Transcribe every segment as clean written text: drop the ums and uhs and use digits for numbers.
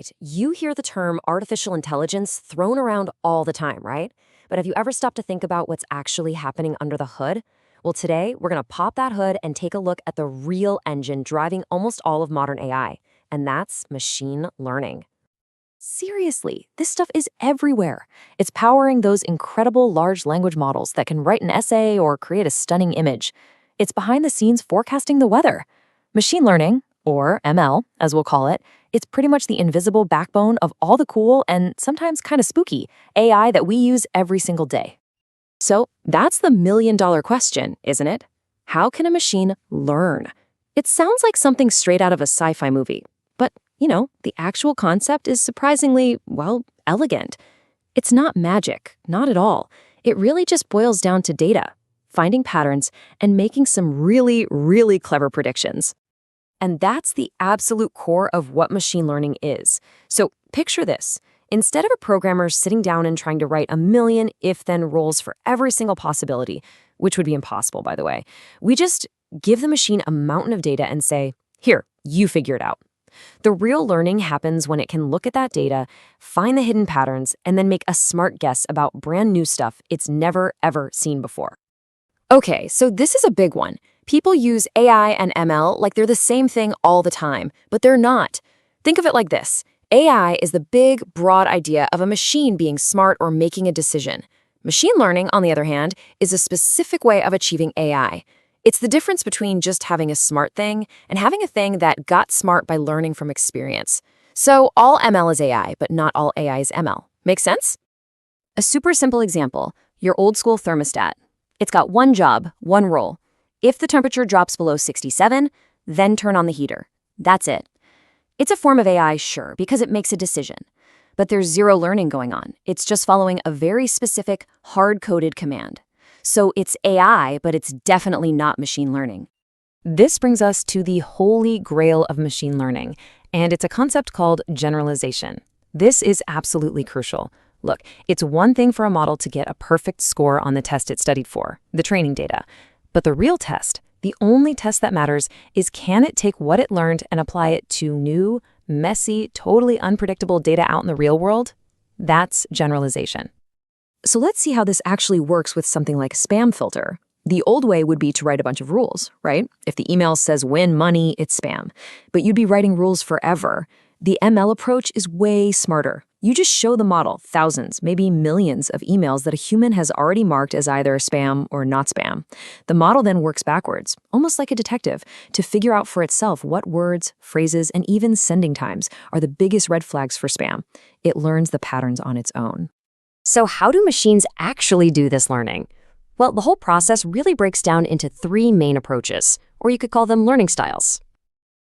right, you hear the term artificial intelligence thrown around all the time, right? But have you ever stopped to think about what's actually happening under the hood? Well, today we're going to pop that hood and take a look at the real engine driving almost all of modern AI, and that's machine learning. Seriously, this stuff is everywhere. It's powering those incredible large language models that can write an essay or create a stunning image. It's behind the scenes forecasting the weather. Machine learning, or ML, as we'll call it, it's pretty much the invisible backbone of all the cool and sometimes kind of spooky AI that we use every single day. So that's the million-dollar question, isn't it? How can a machine learn? It sounds like something straight out of a sci-fi movie, but the actual concept is surprisingly, well, elegant. It's not magic, not at all. It really just boils down to data, finding patterns, and making some really, really clever predictions. And that's the absolute core of what machine learning is. So picture this. Instead of a programmer sitting down and trying to write a million if-then rules for every single possibility, which would be impossible, by the way, we just give the machine a mountain of data and say, here, you figure it out. The real learning happens when it can look at that data, find the hidden patterns, and then make a smart guess about brand new stuff it's never, ever seen before. Okay, so this is a big one. People use AI and ML like they're the same thing all the time, but they're not. Think of it like this. AI is the big, broad idea of a machine being smart or making a decision. Machine learning, on the other hand, is a specific way of achieving AI. It's the difference between just having a smart thing and having a thing that got smart by learning from experience. So all ML is AI, but not all AI is ML. Make sense? A super simple example, your old school thermostat. It's got one job, one role. If the temperature drops below 67, then turn on the heater. That's it. It's a form of AI, sure, because it makes a decision. But there's zero learning going on. It's just following a very specific, hard-coded command. So it's AI, but it's definitely not machine learning. This brings us to the holy grail of machine learning, and it's a concept called generalization. This is absolutely crucial. Look, it's one thing for a model to get a perfect score on the test it studied for, the training data. But the real test, the only test that matters, is can it take what it learned and apply it to new, messy, totally unpredictable data out in the real world? That's generalization. So let's see how this actually works with something like spam filter. The old way would be to write a bunch of rules, right? If the email says win money, it's spam. But you'd be writing rules forever. The ML approach is way smarter. You just show the model thousands, maybe millions of emails that a human has already marked as either spam or not spam. The model then works backwards, almost like a detective, to figure out for itself what words, phrases, and even sending times are the biggest red flags for spam. It learns the patterns on its own. So how do machines actually do this learning? Well, the whole process really breaks down into three main approaches, or you could call them learning styles.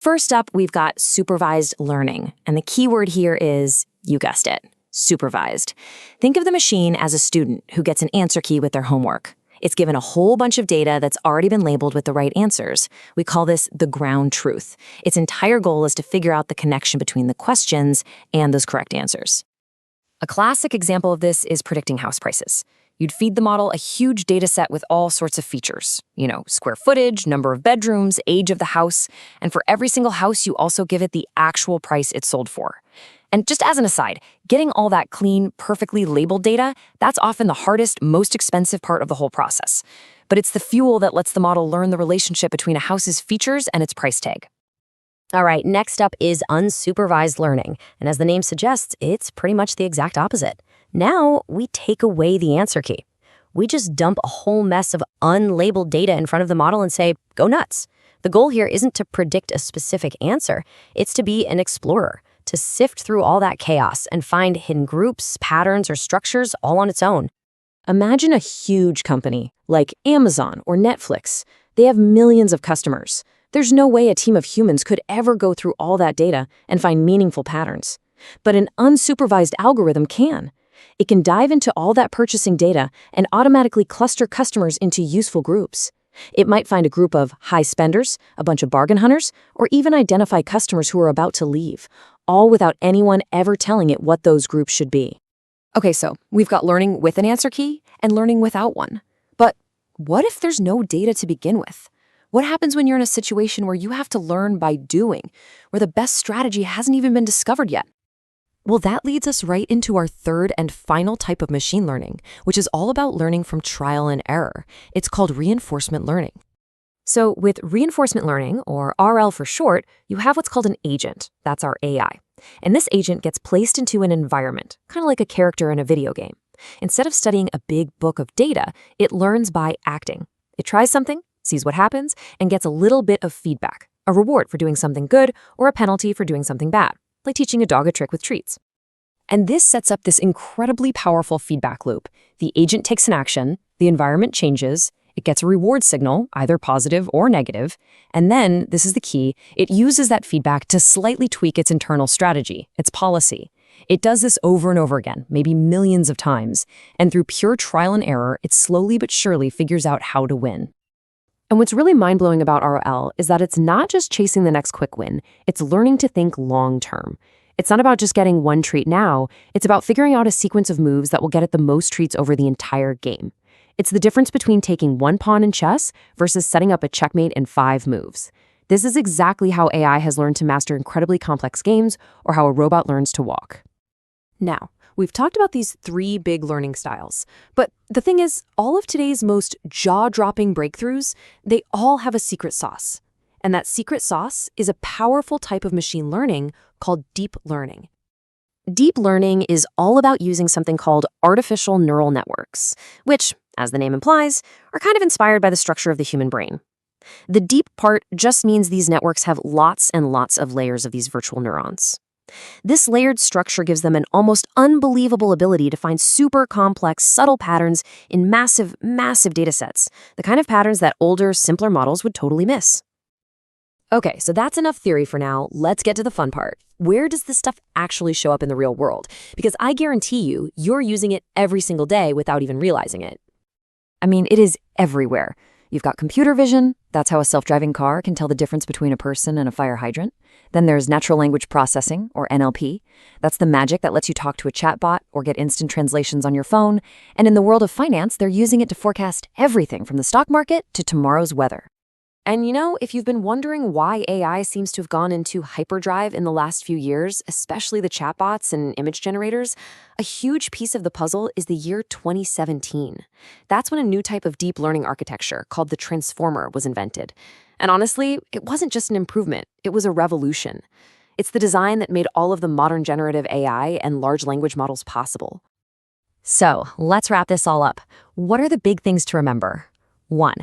First up, we've got supervised learning, and the key word here is, you guessed it, supervised. Think of the machine as a student who gets an answer key with their homework. It's given a whole bunch of data that's already been labeled with the right answers. We call this the ground truth. Its entire goal is to figure out the connection between the questions and those correct answers. A classic example of this is predicting house prices. You'd feed the model a huge data set with all sorts of features. Square footage, number of bedrooms, age of the house. And for every single house, you also give it the actual price it sold for. And just as an aside, getting all that clean, perfectly labeled data, that's often the hardest, most expensive part of the whole process. But it's the fuel that lets the model learn the relationship between a house's features and its price tag. All right, next up is unsupervised learning. And as the name suggests, it's pretty much the exact opposite. Now, we take away the answer key. We just dump a whole mess of unlabeled data in front of the model and say, go nuts. The goal here isn't to predict a specific answer. It's to be an explorer, to sift through all that chaos and find hidden groups, patterns, or structures all on its own. Imagine a huge company like Amazon or Netflix. They have millions of customers. There's no way a team of humans could ever go through all that data and find meaningful patterns. But an unsupervised algorithm can. It can dive into all that purchasing data and automatically cluster customers into useful groups. It might find a group of high spenders, a bunch of bargain hunters, or even identify customers who are about to leave, all without anyone ever telling it what those groups should be. Okay, so we've got learning with an answer key and learning without one. But what if there's no data to begin with? What happens when you're in a situation where you have to learn by doing, where the best strategy hasn't even been discovered yet? Well, that leads us right into our third and final type of machine learning, which is all about learning from trial and error. It's called reinforcement learning. So, with reinforcement learning, or RL for short, you have what's called an agent. That's our AI. And this agent gets placed into an environment, kind of like a character in a video game. Instead of studying a big book of data, it learns by acting. It tries something, sees what happens, and gets a little bit of feedback, a reward for doing something good or a penalty for doing something bad, like teaching a dog a trick with treats. And this sets up this incredibly powerful feedback loop. The agent takes an action, the environment changes, it gets a reward signal, either positive or negative, and then, this is the key, it uses that feedback to slightly tweak its internal strategy, its policy. It does this over and over again, maybe millions of times, and through pure trial and error, it slowly but surely figures out how to win. And what's really mind-blowing about RL is that it's not just chasing the next quick win, it's learning to think long-term. It's not about just getting one treat now, it's about figuring out a sequence of moves that will get it the most treats over the entire game. It's the difference between taking one pawn in chess versus setting up a checkmate in 5 moves. This is exactly how AI has learned to master incredibly complex games, or how a robot learns to walk. Now, we've talked about these 3 big learning styles, but the thing is, all of today's most jaw-dropping breakthroughs, they all have a secret sauce. And that secret sauce is a powerful type of machine learning called deep learning. Deep learning is all about using something called artificial neural networks, which, as the name implies, are kind of inspired by the structure of the human brain. The deep part just means these networks have lots and lots of layers of these virtual neurons. This layered structure gives them an almost unbelievable ability to find super complex, subtle patterns in massive, massive data sets, the kind of patterns that older, simpler models would totally miss. Okay, so that's enough theory for now. Let's get to the fun part. Where does this stuff actually show up in the real world? Because I guarantee you, you're using it every single day without even realizing it. I mean, it is everywhere. You've got computer vision. That's how a self-driving car can tell the difference between a person and a fire hydrant. Then there's natural language processing, or NLP. That's the magic that lets you talk to a chatbot or get instant translations on your phone. And in the world of finance, they're using it to forecast everything from the stock market to tomorrow's weather. And you know, if you've been wondering why AI seems to have gone into hyperdrive in the last few years, especially the chatbots and image generators, a huge piece of the puzzle is the year 2017. That's when a new type of deep learning architecture called the transformer was invented. And honestly, it wasn't just an improvement, it was a revolution. It's the design that made all of the modern generative AI and large language models possible. So, let's wrap this all up. What are the big things to remember? 1.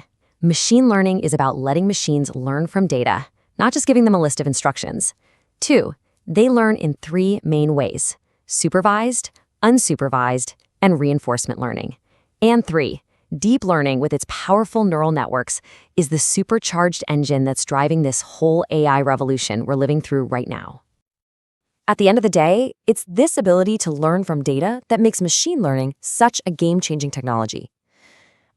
Machine learning is about letting machines learn from data, not just giving them a list of instructions. 2, they learn in 3 main ways: supervised, unsupervised, and reinforcement learning. And 3, deep learning with its powerful neural networks is the supercharged engine that's driving this whole AI revolution we're living through right now. At the end of the day, it's this ability to learn from data that makes machine learning such a game-changing technology.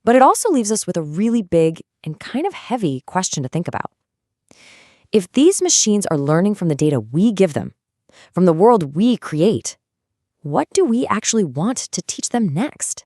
But it also leaves us with a really big and kind of heavy question to think about. If these machines are learning from the data we give them, from the world we create, what do we actually want to teach them next?